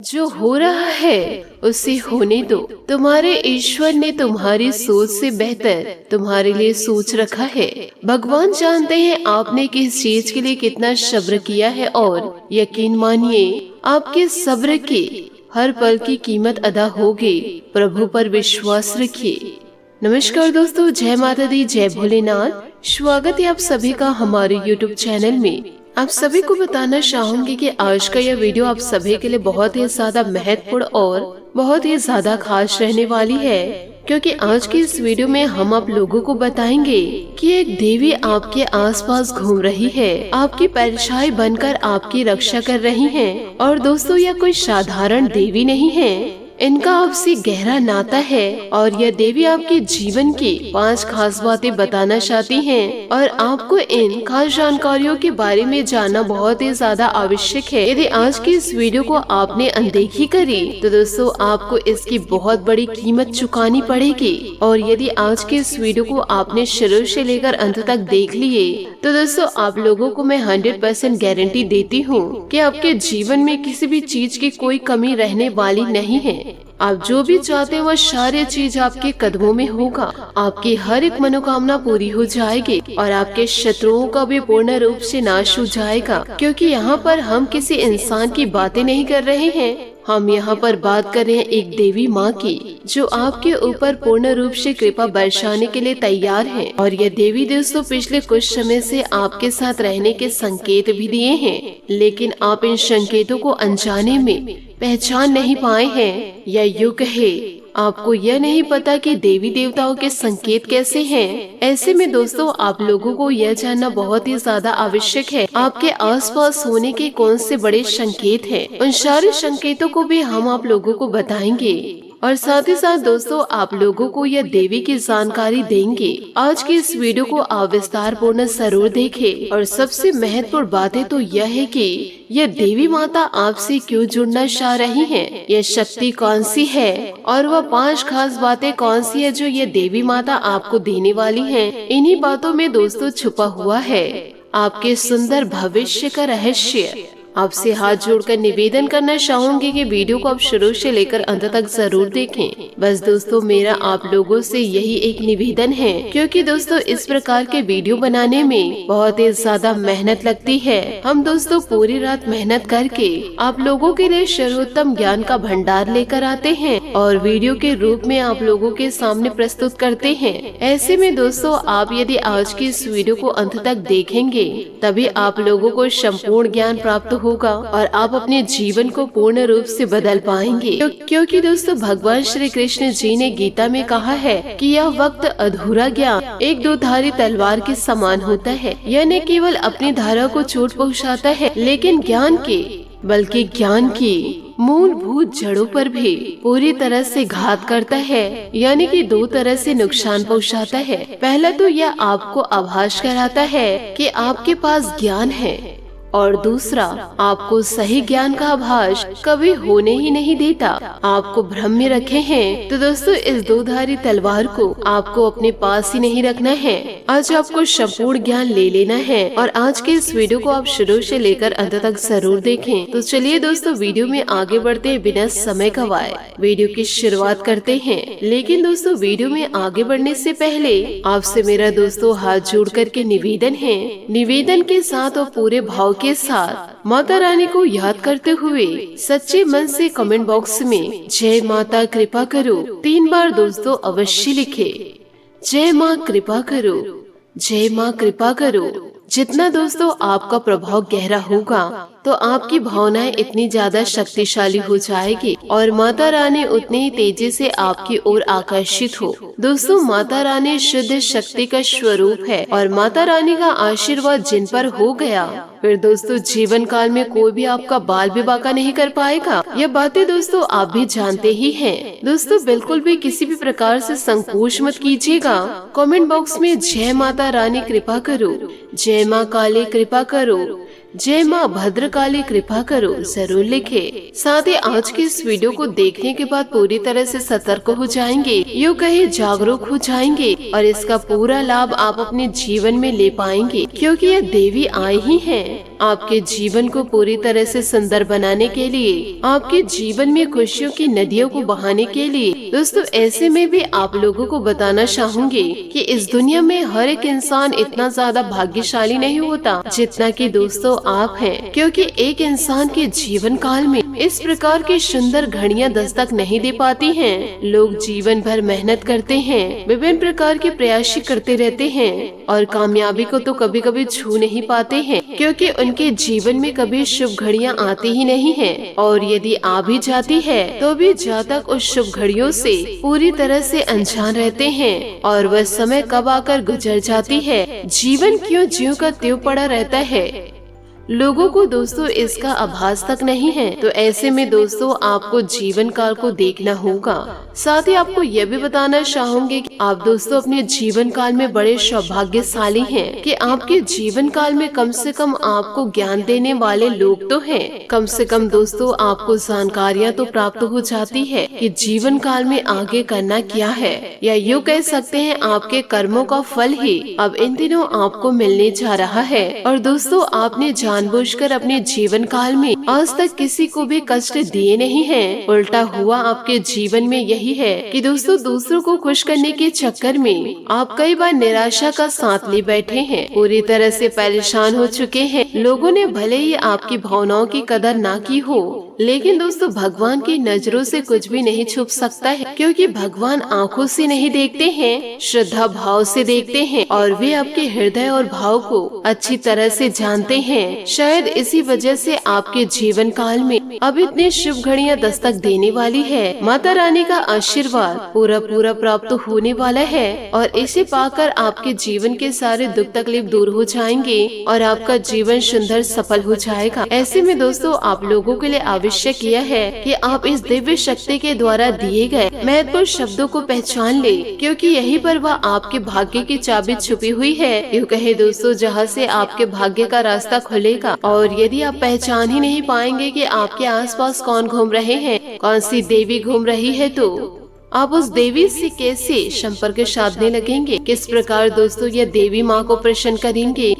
जो हो रहा है उसे होने दो। तुम्हारे ईश्वर ने तुम्हारी सोच से बेहतर तुम्हारे लिए सोच रखा है। भगवान जानते हैं आपने किस चीज के लिए कितना सब्र किया है और यकीन मानिए आपके सब्र की हर पल की कीमत अदा होगी। प्रभु पर विश्वास रखिए। नमस्कार दोस्तों, जय माता दी, जय भोलेनाथ। स्वागत है आप सभी का हमारे YouTube चैनल में। आप सभी को बताना चाहूंगी कि आज का यह वीडियो आप सभी के लिए बहुत ही ज्यादा महत्वपूर्ण और बहुत ही ज्यादा खास रहने वाली है, क्योंकि आज की इस वीडियो में हम आप लोगों को बताएंगे कि एक देवी आपके आसपास घूम रही है, आपकी परछाई बनकर आपकी रक्षा कर रही है। और दोस्तों, यह कोई साधारण देवी नहीं है, इनका आपसे गहरा नाता है और यह देवी आपके जीवन की 5 खास बातें बताना चाहती हैं और आपको इन खास जानकारियों के बारे में जानना बहुत ही ज्यादा आवश्यक है। यदि आज की इस वीडियो को आपने अनदेखी करी तो दोस्तों आपको इसकी बहुत बड़ी कीमत चुकानी पड़ेगी। और यदि आज की इस वीडियो को आपने शुरू से लेकर अंत तक देख लिए तो दोस्तों आप लोगों को मैं 100% गारंटी देती हूँ कि आपके जीवन में किसी भी चीज की कोई कमी रहने वाली नहीं है। आप जो भी चाहते हैं वह सारी चीज आपके कदमों में होगा। आपकी हर एक मनोकामना पूरी हो जाएगी और आपके शत्रुओं का भी पूर्ण रूप से नाश हो जाएगा। क्योंकि यहाँ पर हम किसी इंसान की बातें नहीं कर रहे हैं, हम यहाँ पर बात कर रहे हैं एक देवी माँ की, जो आपके ऊपर पूर्ण रूप से कृपा बरसाने के लिए तैयार है। और यह देवी दोस्तों पिछले कुछ समय से आपके साथ रहने के संकेत भी दिए हैं, लेकिन आप इन संकेतों को अनजाने में पहचान नहीं पाए हैं। यह युग है, आपको यह नहीं पता कि देवी देवताओं के संकेत कैसे हैं। ऐसे में दोस्तों आप लोगों को यह जानना बहुत ही ज्यादा आवश्यक है, आपके आसपास होने के कौन से बड़े संकेत हैं। उन सारे संकेतों को भी हम आप लोगों को बताएंगे और साथ ही साथ दोस्तों आप लोगों को यह देवी की जानकारी देंगे। आज की इस वीडियो को आप विस्तार पूर्ण जरूर देखें। और सबसे महत्वपूर्ण बातें तो यह है कि यह देवी माता आपसे क्यों जुड़ना चाह रही हैं, यह शक्ति कौन सी है और वह 5 खास बातें कौन सी है जो यह देवी माता आपको देने वाली है। इन्हीं बातों में दोस्तों छुपा हुआ है आपके सुंदर भविष्य का रहस्य। आपसे हाथ जोड़कर निवेदन करना चाहूंगी कि वीडियो को आप शुरू से लेकर अंत तक जरूर देखें। बस दोस्तों मेरा आप लोगों से यही एक निवेदन है, क्योंकि दोस्तों इस प्रकार के वीडियो बनाने में बहुत ही ज्यादा मेहनत लगती है। हम दोस्तों पूरी रात मेहनत करके आप लोगों के लिए सर्वोत्तम ज्ञान का भंडार लेकर आते हैं और वीडियो के रूप में आप लोगों के सामने प्रस्तुत करते हैं। ऐसे में दोस्तों आप यदि आज की इस वीडियो को अंत तक देखेंगे तभी आप लोगों को संपूर्ण ज्ञान प्राप्त होगा और आप अपने जीवन को पूर्ण रूप से बदल पाएंगे। क्योंकि दोस्तों भगवान श्री कृष्ण जी ने गीता में कहा है कि यह वक्त अधूरा ज्ञान एक 2 धारी तलवार के समान होता है। यह न केवल अपनी धारा को चोट पहुंचाता है, लेकिन बल्कि ज्ञान की मूलभूत जड़ों पर भी पूरी तरह से घात करता है, यानी कि 2 तरह से नुकसान पहुंचाता है। पहला तो यह आपको आभास कराता है कि आपके पास ज्ञान है और दूसरा आपको सही ज्ञान का आभास कभी होने ही नहीं देता, आपको भ्रम में रखे हैं। तो दोस्तों इस 2 धारी तलवार को आपको अपने पास ही नहीं रखना है, आज आपको संपूर्ण ज्ञान ले लेना है। और आज के इस वीडियो को आप शुरू से लेकर अंत तक जरूर देखें। तो चलिए दोस्तों वीडियो में आगे बढ़ते हैं बिना समय गवाए वीडियो की शुरुआत करते हैं। लेकिन दोस्तों वीडियो में आगे बढ़ने से पहले आपसे मेरा दोस्तों हाथ जोड़ करके निवेदन के साथ और पूरे भाव के साथ माता रानी को याद करते हुए सच्चे मन से कमेंट बॉक्स में जय माता कृपा करो 3 बार दोस्तों अवश्य लिखे। जय माँ कृपा करो, जय माँ कृपा करो। जितना दोस्तों आपका प्रभाव गहरा होगा तो आपकी भावनाएं इतनी ज्यादा शक्तिशाली हो जाएगी और माता रानी उतनी ही तेजी से आपकी ओर आकर्षित हो। दोस्तों माता रानी शुद्ध शक्ति का स्वरूप है और माता रानी का आशीर्वाद जिन पर हो गया फिर दोस्तों जीवन काल में कोई भी आपका बाल भी बांका नहीं कर पाएगा। यह बातें दोस्तों आप भी जानते ही हैं। दोस्तों बिल्कुल भी किसी भी प्रकार से संकोच मत कीजिएगा, कमेंट बॉक्स में जय माता रानी कृपा करो, जय माँ काली कृपा करो, जय माँ भद्रकाली कृपा करो जरूर लिखे। साथ ही आज की इस वीडियो को देखने के बाद पूरी तरह से सतर्क हो जाएंगे, यूँ कहे जागरूक हो जाएंगे और इसका पूरा लाभ आप अपने जीवन में ले पाएंगे, क्योंकि यह देवी आई ही है आपके जीवन को पूरी तरह से सुंदर बनाने के लिए, आपके जीवन में खुशियों की नदियों को बहाने के लिए। दोस्तों ऐसे में भी आप लोगों को बताना चाहूंगी कि इस दुनिया में हर एक इंसान इतना ज्यादा भाग्यशाली नहीं होता जितना कि दोस्तों आप हैं, क्योंकि एक इंसान के जीवन काल में इस प्रकार की सुंदर घड़ियां दस्तक नहीं दे पाती हैं। लोग जीवन भर मेहनत करते हैं, विभिन्न प्रकार के प्रयास करते रहते हैं और कामयाबी को तो कभी कभी छू नहीं पाते हैं, क्योंकि उनके जीवन में कभी शुभ घड़ियां आती ही नहीं हैं। और यदि आ भी जाती है तो भी जातक उस शुभ घड़ियों से पूरी तरह से अनजान रहते हैं और वह समय कब आकर गुजर जाती है, जीवन क्यों ज्यों का त्यों पड़ा रहता है, लोगों को दोस्तों इसका आभास तक नहीं है। तो ऐसे में दोस्तों आपको जीवन काल को देखना होगा। साथ ही आपको यह भी बताना चाहूंगी कि आप दोस्तों अपने जीवन काल में बड़े सौभाग्यशाली हैं कि आपके जीवन काल में कम से कम आपको ज्ञान देने वाले लोग तो हैं। कम से कम दोस्तों आपको जानकारियां तो प्राप्त हो जाती है कि जीवन काल में आगे करना क्या है, या यूँ कह सकते हैं आपके कर्मों का फल ही अब इन दिनों आपको मिलने जा रहा है। और दोस्तों आपने जानबूझकर अपने जीवन काल में आज तक किसी को भी कष्ट दिए नहीं हैं। उल्टा हुआ आपके जीवन में यही है कि दोस्तों दूसरों को खुश करने के चक्कर में आप कई बार निराशा का साथ ले बैठे हैं, पूरी तरह से परेशान हो चुके हैं। लोगों ने भले ही आपकी भावनाओं की कदर ना की हो, लेकिन दोस्तों भगवान की नजरों से कुछ भी नहीं छुप सकता है, क्योंकि भगवान आँखों से नहीं देखते हैं, श्रद्धा भाव से देखते हैं और वे आपके हृदय और भाव को अच्छी तरह से जानते हैं। शायद इसी वजह से आपके जीवन काल में अब इतनी शुभ घड़ियां दस्तक देने वाली है। माता रानी का आशीर्वाद पूरा पूरा प्राप्त होने वाला है और इसे पाकर आपके जीवन के सारे दुख तकलीफ दूर हो जाएंगे और आपका जीवन सुंदर सफल हो जाएगा। ऐसे में दोस्तों आप लोगों के लिए आवश्यक यह है कि आप इस दिव्य शक्ति के द्वारा दिए गए महत्वपूर्ण शब्दों को पहचान ले, क्योंकि यही पर वह आपके भाग्य की चाबी छुपी हुई है। यूँ कहे दोस्तों जहाँ से आपके भाग्य का रास्ता खुलेगा। और यदि आप पहचान ही नहीं पाएंगे कि आपके आसपास कौन घूम रहे हैं, कौन सी देवी घूम रही है, तो आप उस देवी से कैसे संपर्क साधने लगेंगे, किस प्रकार दोस्तों यह देवी माँ को प्रसन्न करेंगे।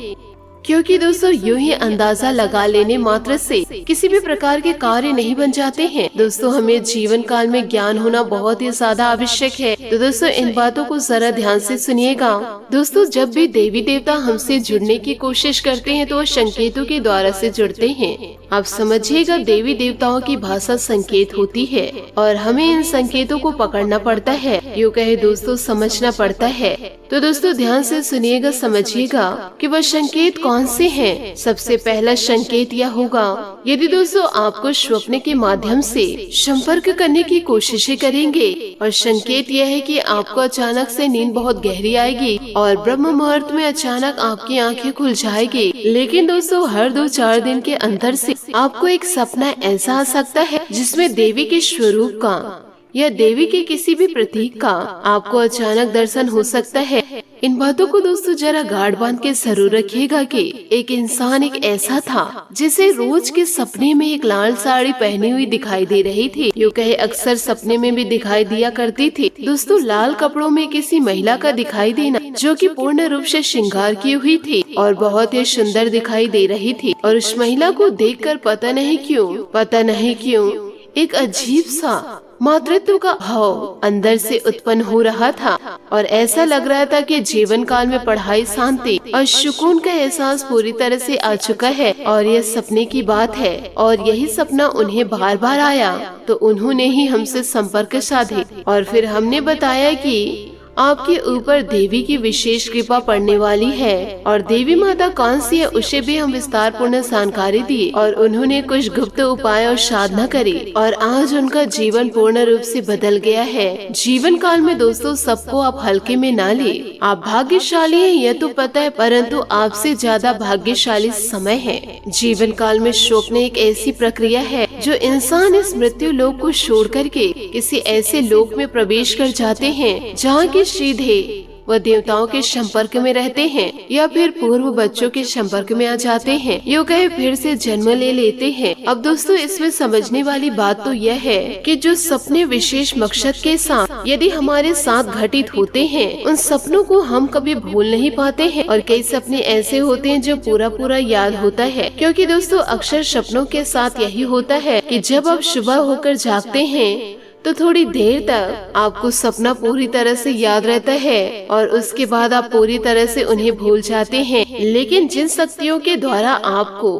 क्योंकि दोस्तों यूं ही अंदाजा लगा लेने मात्र से किसी भी प्रकार के कार्य नहीं बन जाते हैं। दोस्तों हमें जीवन काल में ज्ञान होना बहुत ही ज्यादा आवश्यक है। तो दोस्तों इन बातों को जरा ध्यान से सुनिएगा। दोस्तों जब भी देवी देवता हमसे जुड़ने की कोशिश करते हैं तो वो संकेतों के द्वारा से जुड़ते हैं। आप समझिएगा देवी देवताओं की भाषा संकेत होती है और हमें इन संकेतों को पकड़ना पड़ता है, यूँ कहे दोस्तों समझना पड़ता है। तो दोस्तों ध्यान से सुनिएगा, समझिएगा कि वह संकेत कौन से हैं। सबसे पहला संकेत यह होगा, यदि दोस्तों आपको स्वप्न के माध्यम से संपर्क करने की कोशिशें करेंगे और संकेत यह है कि आपको अचानक से नींद बहुत गहरी आएगी और ब्रह्म मुहूर्त में अचानक आपकी आंखें खुल जाएगी। लेकिन दोस्तों हर 2-4 दिन के अंदर से आपको एक सपना ऐसा आ सकता है जिसमें देवी के स्वरूप का या देवी के किसी भी प्रतीक का आपको अचानक दर्शन हो सकता है। इन बातों को दोस्तों जरा गाढ़ बांध के जरूर रखिएगा कि एक इंसान एक ऐसा था जिसे रोज के सपने में एक लाल साड़ी पहनी हुई दिखाई दे रही थी। यूँ कहे अक्सर सपने में भी दिखाई दिया करती थी। दोस्तों लाल कपड़ों में किसी महिला का दिखाई देना जो कि पूर्ण रूप से श्रृंगार की हुई थी और बहुत ही सुंदर दिखाई दे रही थी, और उस महिला को देखकर पता नहीं क्यों एक अजीब सा मातृत्व का भाव अंदर से उत्पन्न हो रहा था और ऐसा लग रहा था कि जीवन काल में पढ़ाई, शांति और सुकून का एहसास पूरी तरह से आ चुका है। और यह सपने की बात है और यही सपना उन्हें बार बार आया, तो उन्होंने ही हमसे संपर्क साधे और फिर हमने बताया कि आपके ऊपर देवी की विशेष कृपा पड़ने वाली है और देवी माता कौन सी है उसे भी हम विस्तार पूर्ण जानकारी दी और उन्होंने कुछ गुप्त उपाय और साधना करी और आज उनका जीवन पूर्ण रूप से बदल गया है। जीवन काल में दोस्तों सबको आप हल्के में ना ले। आप भाग्यशाली हैं यह तो पता है, परंतु आपसे ज्यादा भाग्यशाली समय है। जीवन काल में स्वप्न एक ऐसी प्रक्रिया है जो इंसान इस मृत्यु लोक को छोड़ करके किसी ऐसे लोक में प्रवेश कर जाते हैं जहाँ की सीधे वह देवताओं के संपर्क में रहते हैं या फिर पूर्व बच्चों के संपर्क में आ जाते हैं, यूँ कहे फिर से जन्म ले लेते हैं। अब दोस्तों इसमें समझने वाली बात तो यह है कि जो सपने विशेष मकसद के साथ यदि हमारे साथ घटित होते हैं, उन सपनों को हम कभी भूल नहीं पाते हैं। और कई सपने ऐसे होते हैं जो पूरा पूरा याद होता है, क्योंकि दोस्तों अक्सर सपनों के साथ यही होता है कि जब आप सुबह होकर जागते हैं तो थोड़ी देर तक आपको सपना पूरी तरह से याद रहता है और उसके बाद आप पूरी तरह से उन्हें भूल जाते हैं। लेकिन जिन शक्तियों के द्वारा आपको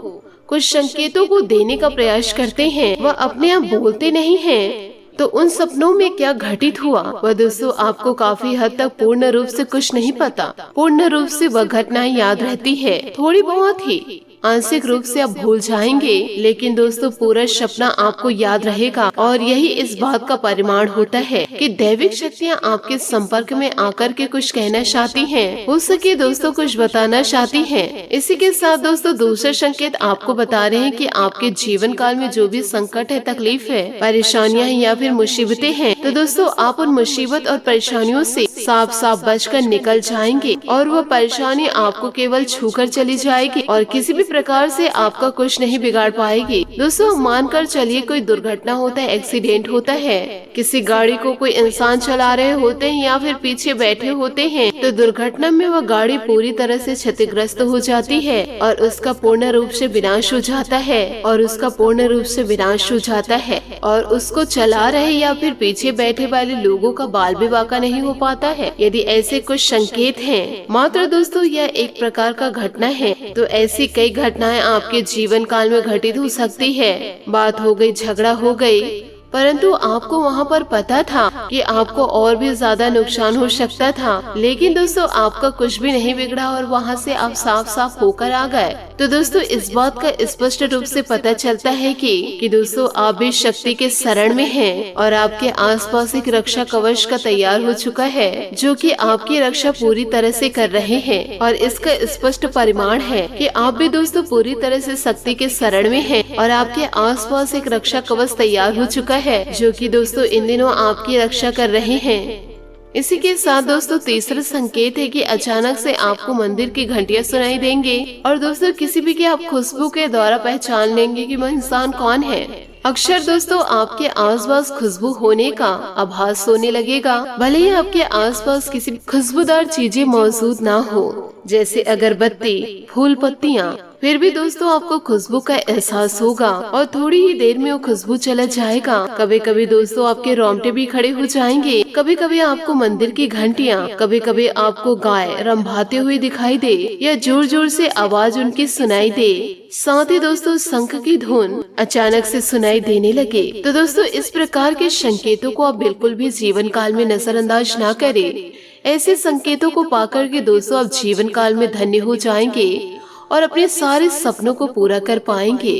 कुछ संकेतों को देने का प्रयास करते हैं, वह अपने आप बोलते नहीं हैं। तो उन सपनों में क्या घटित हुआ वह दोस्तों आपको काफी हद तक पूर्ण रूप से कुछ नहीं पता। पूर्ण रूप से वह घटनाएं याद रहती है, थोड़ी बहुत ही आंशिक रूप से आप भूल जाएंगे, लेकिन दोस्तों पूरा सपना आपको याद रहेगा। और यही इस बात का परिमाण होता है कि दैविक शक्तियाँ आपके संपर्क में आकर के कुछ कहना चाहती हैं, हो सके दोस्तों कुछ बताना चाहती हैं। इसी के साथ दोस्तों दूसरा संकेत आपको बता रहे हैं कि आपके जीवन काल में जो भी संकट है, तकलीफ है, परेशानियाँ या फिर मुसीबतें हैं, तो दोस्तों आप उन मुसीबत और परेशानियों से साफ साफ बचकर निकल जाएंगे और वह परेशानी आपको केवल छूकर चली जाएगी और किसी भी प्रकार से आपका कुछ नहीं बिगाड़ पाएगी। दोस्तों मानकर चलिए कोई दुर्घटना होता है, एक्सीडेंट होता है, किसी गाड़ी को कोई इंसान चला रहे होते हैं या फिर पीछे बैठे होते हैं, तो दुर्घटना में वह गाड़ी पूरी तरह से क्षतिग्रस्त हो जाती है और उसका पूर्ण रूप से विनाश हो जाता है और उसको चला रहे या फिर पीछे बैठे वाले लोगों का बाल भी बाका नहीं हो पाता है। यदि ऐसे कुछ संकेत हैं, मात्र दोस्तों यह एक प्रकार का घटना है, तो ऐसी कई घटनाएं आपके जीवन काल में घटित हो सकती है। बात हो गई, झगड़ा हो गई, परंतु आपको वहाँ पर पता था कि आपको और भी ज्यादा नुकसान हो सकता था, लेकिन दोस्तों आपका कुछ भी नहीं बिगड़ा और वहाँ से आप साफ साफ होकर आ गए। तो दोस्तों इस बात का स्पष्ट रूप से पता चलता है कि दोस्तों आप भी शक्ति के शरण में हैं और आपके आसपास एक रक्षा कवच का तैयार हो चुका है, जो कि आपकी रक्षा पूरी तरह से कर रहे हैं। और इसका स्पष्ट परिमाण है कि आप भी दोस्तों पूरी तरह से शक्ति के शरण में हैं और आपके आसपास एक रक्षा कवच तैयार हो चुका है, जो कि दोस्तों इन दिनों आपकी रक्षा कर रहे हैं। इसी के साथ दोस्तों तीसरा संकेत है कि अचानक से आपको मंदिर की घंटियां सुनाई देंगे और दोस्तों किसी भी की आप खुशबू के द्वारा पहचान लेंगे कि वह इंसान कौन है। अक्सर दोस्तों आपके आसपास खुशबू होने का आभास होने लगेगा, भले ही आपके आसपास किसी खुशबूदार चीजें मौजूद ना हो, जैसे अगरबत्ती, फूल पत्तियाँ, फिर भी दोस्तों आपको खुशबू का एहसास होगा और थोड़ी ही देर में वो खुशबू चला जाएगा। कभी कभी दोस्तों आपके रोंगटे भी खड़े हो जाएंगे, कभी कभी आपको मंदिर की घंटियाँ, कभी कभी आपको गाय रंभाते हुए दिखाई दे या जोर जोर से आवाज उनकी सुनाई दे, साथ ही दोस्तों शंख की धुन अचानक से सुनाई देने लगे। तो दोस्तों इस प्रकार के संकेतों को आप बिल्कुल भी जीवन काल में नजरअंदाज ना करें। ऐसे संकेतों को पाकर के दोस्तों आप जीवन काल में धन्य हो जाएंगे और अपने सारे सपनों को पूरा कर पाएंगे।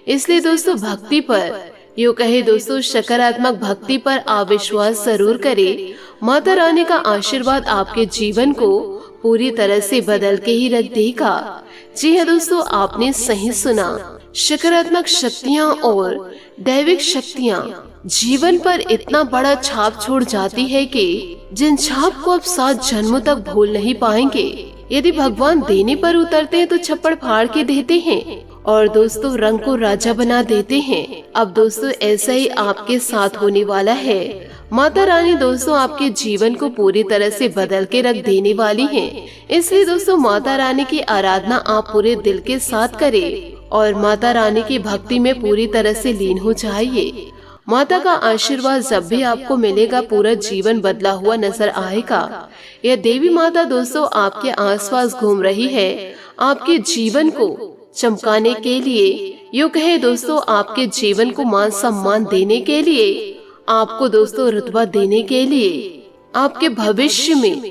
इसलिए दोस्तों भक्ति पर, यूँ कहे दोस्तों सकारात्मक भक्ति पर आप विश्वास जरूर करें। माता रानी का आशीर्वाद आपके जीवन को पूरी तरह से बदल के ही रख देगा। जी हाँ दोस्तों, आपने सही सुना। सकारात्मक शक्तियाँ और दैविक शक्तियाँ जीवन पर इतना बड़ा छाप छोड़ जाती है कि जिन छाप को आप 7 जन्मों तक भूल नहीं पाएंगे। यदि भगवान देने पर उतरते हैं तो छप्पड़ फाड़ के देते हैं और दोस्तों रंग को राजा बना देते हैं। अब दोस्तों ऐसा ही आपके साथ होने वाला है। माता रानी दोस्तों आपके जीवन को पूरी तरह से बदल के रख देने वाली हैं। इसलिए दोस्तों माता रानी की आराधना आप पूरे दिल के साथ करें और माता रानी की भक्ति में पूरी तरह से लीन हो जाइए। माता का आशीर्वाद जब भी आपको मिलेगा, पूरा जीवन बदला हुआ नजर आएगा। यह देवी माता दोस्तों आपके आसपास घूम रही है, आपके जीवन को चमकाने के लिए, यूँ कहे दोस्तों आपके जीवन को मान सम्मान देने के लिए, आपको दोस्तों रुतबा देने के लिए, आपके भविष्य में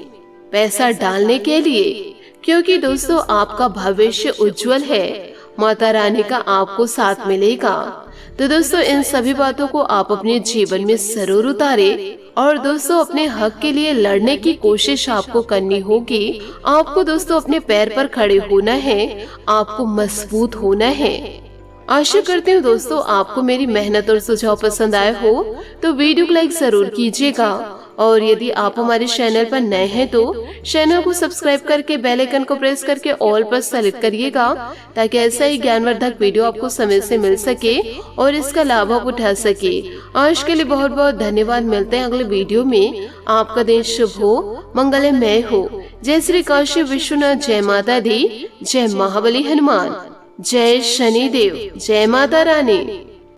पैसा डालने के लिए, क्योंकि दोस्तों आपका भविष्य उज्जवल है। माता रानी का आपको साथ मिलेगा। तो दोस्तों इन सभी बातों को आप अपने जीवन में जरूर उतारें और दोस्तों अपने हक के लिए लड़ने की कोशिश आपको करनी होगी। आपको दोस्तों अपने पैर पर खड़े होना है, आपको मजबूत होना है। आशा करती हूँ दोस्तों आपको मेरी मेहनत और सुझाव पसंद आए हो, तो वीडियो को लाइक जरूर कीजिएगा और यदि आप हमारे चैनल पर नए हैं तो चैनल को सब्सक्राइब करके बेल आइकन को प्रेस करके ऑल पर सेलेक्ट करिएगा, ताकि ऐसा ही ज्ञानवर्धक वीडियो आपको समय से मिल सके और इसका लाभ आप उठा सके। आज के लिए बहुत बहुत धन्यवाद। मिलते हैं अगले वीडियो में। आपका दिन शुभ हो, मंगलमय हो। जय श्री काशी विश्वनाथ, जय माता दी, जय महाबली हनुमान, जय शनिदेव, जय माता रानी।